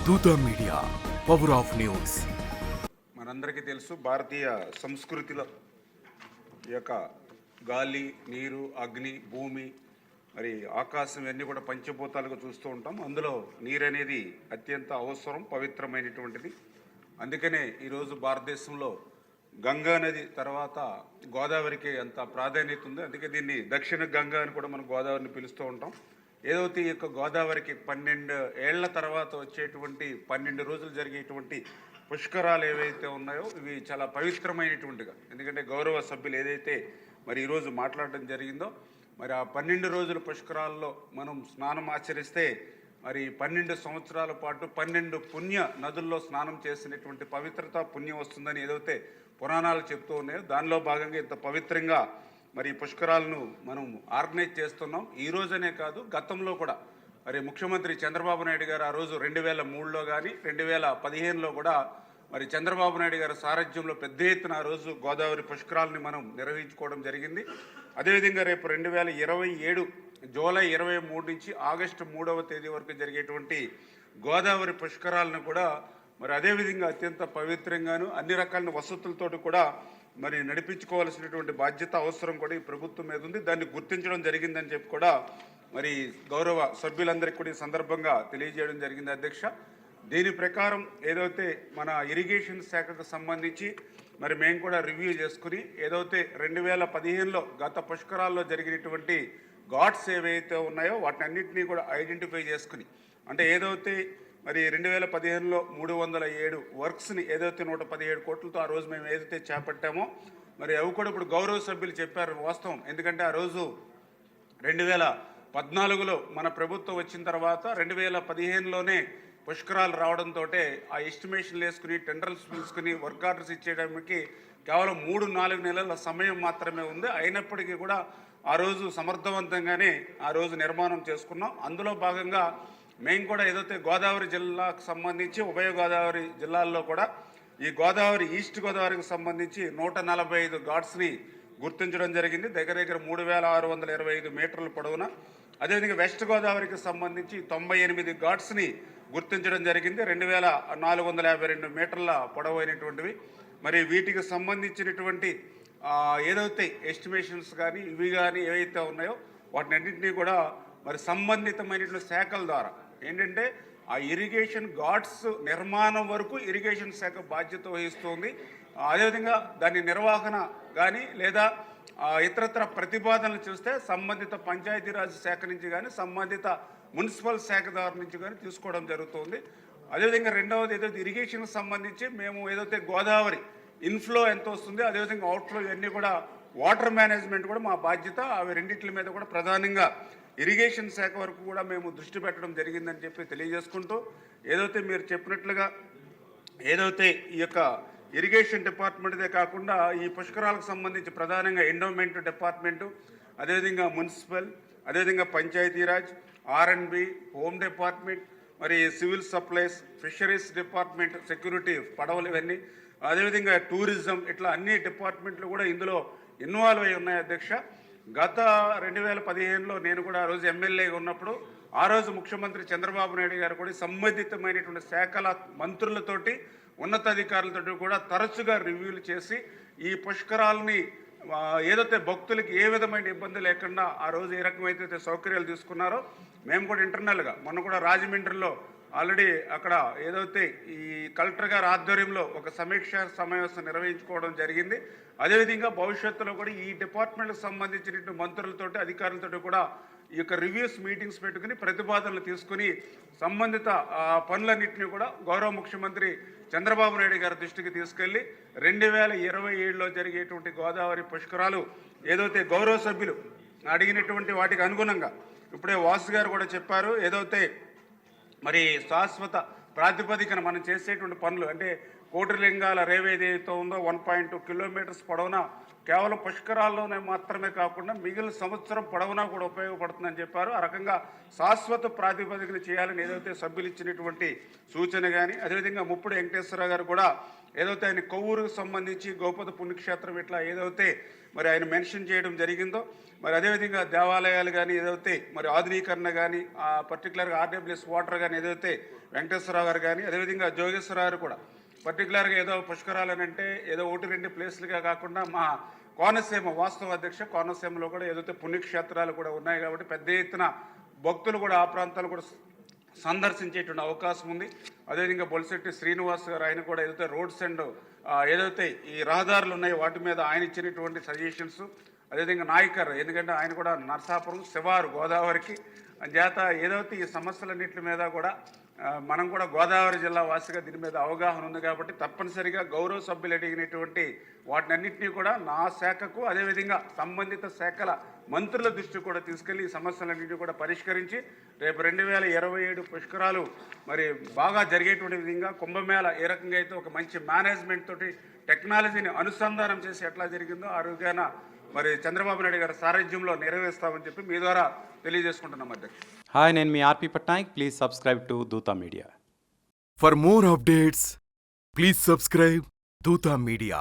దూత media, power of news. మనందరికీ తెలుసు, భారతీయ సంస్కృతిలో ఈ యొక్క గాలి, నీరు, అగ్ని, భూమి, మరి ఆకాశం ఇవన్నీ కూడా పంచభూతాలుగా చూస్తూ ఉంటాం. అందులో నీరు అనేది అత్యంత అవసరం, పవిత్రమైనటువంటిది. అందుకనే ఈరోజు భారతదేశంలో గంగా నది తర్వాత గోదావరికి అంత ప్రాధాన్యత ఉంది. అందుకే దీన్ని దక్షిణ గంగా అని కూడా మనం గోదావరిని పిలుస్తూ ఉంటాం. ఏదైతే ఈ యొక్క గోదావరికి 12 ఏళ్ల తర్వాత వచ్చేటువంటి 12 రోజులు జరిగేటువంటి పుష్కరాలు ఏవైతే ఉన్నాయో ఇవి చాలా పవిత్రమైనటువంటిగా, ఎందుకంటే గౌరవ సభ్యులు ఏదైతే మరి ఈరోజు మాట్లాడడం జరిగిందో, మరి ఆ 12 రోజుల పుష్కరాల్లో మనం స్నానం ఆచరిస్తే మరి 12 సంవత్సరాల పాటు 12 పుణ్య నదుల్లో స్నానం చేసినటువంటి పవిత్రత, పుణ్యం వస్తుందని ఏదైతే పురాణాలు చెప్తూ ఉన్నాయో దానిలో భాగంగా ఇంత పవిత్రంగా మరి పుష్కరాలను మనం ఆర్గనైజ్ చేస్తున్నాం. ఈ రోజనే కాదు, గతంలో కూడా మరి ముఖ్యమంత్రి చంద్రబాబు నాయుడు గారు ఆ రోజు 2003లో కానీ 2015లో కూడా మరి చంద్రబాబు నాయుడు గారి సారథ్యంలో పెద్ద ఎత్తున ఆ రోజు గోదావరి పుష్కరాలని మనం నిర్వహించుకోవడం జరిగింది. అదేవిధంగా రేపు 2027 జూలై 23 నుంచి ఆగస్టు 3వ తేదీ వరకు జరిగేటువంటి గోదావరి పుష్కరాలను కూడా మరి అదేవిధంగా అత్యంత పవిత్రంగాను అన్ని రకాల వసతులతో కూడా మరి నడిపించుకోవాల్సినటువంటి బాధ్యత, అవసరం కూడా ఈ ప్రభుత్వం మీద ఉంది. దాన్ని గుర్తించడం జరిగిందని చెప్పి కూడా మరి గౌరవ సభ్యులందరికీ కూడా ఈ సందర్భంగా తెలియజేయడం జరిగింది అధ్యక్ష. దీని ప్రకారం ఏదైతే మన ఇరిగేషన్ శాఖకు సంబంధించి మరి మేము కూడా రివ్యూ చేసుకుని ఏదైతే 2015లో గత పుష్కరాల్లో జరిగినటువంటి ఘాట్స్ ఏవైతే ఉన్నాయో వాటిని అన్నింటినీ కూడా ఐడెంటిఫై చేసుకుని, అంటే ఏదైతే మరి 2015లో 307 వర్క్స్ని ఏదైతే 117 కోట్లతో ఆ రోజు మేము ఏదైతే చేపట్టామో మరి అవి కూడా ఇప్పుడు గౌరవ సభ్యులు చెప్పారు వాస్తవం. ఎందుకంటే ఆ రోజు 2014లో మన ప్రభుత్వం వచ్చిన తర్వాత 2015లోనే పుష్కరాలు రావడంతో ఆ ఎస్టిమేషన్లు వేసుకుని, టెండర్స్ పిలుచుకుని, వర్క్ ఆర్డర్స్ ఇచ్చేయడానికి కేవలం 3-4 నెలల సమయం మాత్రమే ఉంది. అయినప్పటికీ కూడా ఆ రోజు సమర్థవంతంగానే ఆ రోజు నిర్మాణం చేసుకున్నాం. అందులో భాగంగా మేము కూడా ఏదైతే గోదావరి జిల్లాకు సంబంధించి ఉభయ గోదావరి జిల్లాల్లో కూడా ఈ గోదావరి ఈస్ట్ గోదావరికి సంబంధించి 145 ఘాట్స్ని గుర్తించడం జరిగింది, దగ్గర 3625 మీటర్ల పొడవున. అదేవిధంగా వెస్ట్ గోదావరికి సంబంధించి 98 ఘాట్స్ని గుర్తించడం జరిగింది, 2452 మీటర్ల పొడవైనటువంటివి. మరి వీటికి సంబంధించినటువంటి ఏదైతే ఎస్టిమేషన్స్ కానీ ఇవి కానీ ఏవైతే ఉన్నాయో వాటిని అన్నింటినీ కూడా మరి సంబంధితమైనటువంటి శాఖల ద్వారా ఏంటంటే ఆ ఇరిగేషన్ ఘాట్స్ నిర్మాణం వరకు ఇరిగేషన్ శాఖ బాధ్యత వహిస్తుంది. అదేవిధంగా దాని నిర్వహణ కానీ లేదా ఇతరత్ర ప్రతిపాదనలు చూస్తే సంబంధిత పంచాయతీరాజ్ శాఖ నుంచి కానీ సంబంధిత మున్సిపల్ శాఖ ద్వారా నుంచి కానీ తీసుకోవడం జరుగుతుంది. అదేవిధంగా రెండవది ఏదైతే ఇరిగేషన్కి సంబంధించి మేము ఏదైతే గోదావరి ఇన్ఫ్లో ఎంత వస్తుంది, అదేవిధంగా అవుట్ఫ్లో ఇవన్నీ కూడా వాటర్ మేనేజ్మెంట్ కూడా మా బాధ్యత. అవి రెండింటి మీద కూడా ప్రధానంగా ఇరిగేషన్ శాఖ వరకు కూడా మేము దృష్టి పెట్టడం జరిగిందని చెప్పి తెలియజేసుకుంటూ, ఏదైతే మీరు చెప్పినట్లుగా ఏదైతే ఈ యొక్క ఇరిగేషన్ డిపార్ట్మెంట్దే కాకుండా ఈ పుష్కరాలకు సంబంధించి ప్రధానంగా ఎండోమెంట్ డిపార్ట్మెంటు, అదేవిధంగా మున్సిపల్, అదేవిధంగా పంచాయతీరాజ్, R&B, హోమ్ డిపార్ట్మెంట్, మరి civil supplies, fisheries department, security, పడవలు, ఇవన్నీ, అదేవిధంగా టూరిజం, ఇట్లా అన్ని డిపార్ట్మెంట్లు కూడా ఇందులో ఇన్వాల్వ్ అయి ఉన్నాయి అధ్యక్ష. గత 2015లో నేను కూడా ఆ రోజు ఎమ్మెల్యేగా ఉన్నప్పుడు ఆ రోజు ముఖ్యమంత్రి చంద్రబాబు నాయుడు గారు కూడా సంబంధితమైనటువంటి శాఖల మంత్రులతోటి, ఉన్నతాధికారులతో కూడా తరచుగా రివ్యూలు చేసి ఈ పుష్కరాలని ఏదైతే భక్తులకి ఏ విధమైన ఇబ్బంది లేకుండా ఆ రోజు ఏ రకమైతే సౌకర్యాలు తీసుకున్నారో మేము కూడా ఇంటర్నల్గా మొన్న కూడా రాజమండ్రిలో ఆల్రెడీ అక్కడ ఏదైతే ఈ కలెక్టర్ గారి ఆధ్వర్యంలో ఒక సమీక్ష సమావేశం నిర్వహించుకోవడం జరిగింది. అదేవిధంగా భవిష్యత్తులో కూడా ఈ డిపార్ట్మెంట్కి సంబంధించిన మంత్రులతోటి, అధికారులతో కూడా ఈ యొక్క రివ్యూస్ మీటింగ్స్ పెట్టుకుని ప్రతిపాదనలు తీసుకుని సంబంధిత పనులన్నింటినీ కూడా గౌరవ ముఖ్యమంత్రి చంద్రబాబు నాయుడు గారి దృష్టికి తీసుకెళ్లి 2027లో జరిగేటువంటి గోదావరి పుష్కరాలు ఏదైతే గౌరవ సభ్యులు అడిగినటువంటి వాటికి అనుగుణంగా ఇప్పుడే వాసు గారు కూడా చెప్పారు, ఏదైతే మరి శాశ్వత ప్రాతిపదికన మనం చేసేటువంటి పనులు అంటే కోటిలింగాల రేవ్ ఏదైతే ఉందో 1.2 కిలోమీటర్స్ పొడవున కేవలం పుష్కరాల్లోనే మాత్రమే కాకుండా మిగిలిన సంవత్సరం పొడవునా కూడా ఉపయోగపడుతుందని చెప్పారు. ఆ రకంగా శాశ్వత ప్రాతిపదికన చేయాలని ఏదైతే సభ్యులు ఇచ్చినటువంటి సూచన కానీ, అదేవిధంగా ముప్పుడు వెంకటేశ్వరరావు గారు కూడా ఏదైతే ఆయన కొవ్వూరుకు సంబంధించి గోపతి పుణ్యక్షేత్రం ఇట్లా ఏదైతే మరి ఆయన మెన్షన్ చేయడం జరిగిందో, మరి అదేవిధంగా దేవాలయాలు కానీ ఏదైతే మరి ఆధునీకరణ కానీ పర్టికులర్గా ఆర్డబ్ల్యూఎస్ వాటర్ కానీ ఏదైతే వెంకటేశ్వరరావు గారు కానీ, అదేవిధంగా జోగేశ్వరరావు గారు కూడా పర్టికులర్గా ఏదో పుష్కరాలని అంటే ఏదో 1-2 ప్లేస్లుగా కాకుండా మా కోనసీమ వాస్తవ అధ్యక్ష కోనసీమలో కూడా ఏదైతే పుణ్యక్షేత్రాలు కూడా ఉన్నాయి కాబట్టి పెద్ద ఎత్తున భక్తులు కూడా ఆ ప్రాంతాలు కూడా సందర్శించేటువంటి అవకాశం ఉంది. అదేవిధంగా బొలిశెట్టి శ్రీనివాస్ గారు ఆయన కూడా ఏదైతే రోడ్స్ అండ్ ఏదైతే ఈ రహదారులు ఉన్నాయో వాటి మీద ఆయన ఇచ్చినటువంటి సజెషన్స్, అదేవిధంగా నాయకర్ ఎందుకంటే ఆయన కూడా నర్సాపురం శివారు గోదావరికి చేత ఏదైతే ఈ సమస్యలన్నింటి మీద కూడా మనం కూడా గోదావరి జిల్లా వాసిగా దీని మీద అవగాహన ఉంది కాబట్టి తప్పనిసరిగా గౌరవ సభ్యులు అడిగినటువంటి వాటినన్నింటినీ కూడా నా శాఖకు అదేవిధంగా సంబంధిత శాఖల మంత్రుల దృష్టికి కూడా తీసుకెళ్లి ఈ సమస్యలన్నింటినీ కూడా పరిష్కరించి రేపు 2027 పుష్కరాలు మరి బాగా జరిగేటువంటి విధంగా కుంభమేళ ఏ రకంగా అయితే ఒక మంచి మేనేజ్మెంట్ తోటి టెక్నాలజీని అనుసంధానం చేసి ఎట్లా జరిగిందో ఆ రోజున మరి చంద్రబాబు నాయుడు గారి సారథ్యంలో నెరవేరుస్తామని చెప్పి మీ ద్వారా తెలియజేసుకుంటున్నాం అధ్యక్ష. హాయ్, నేను మీ RP Patnaik. Please subscribe to Dootha media. For more updates, please subscribe Dutta Media.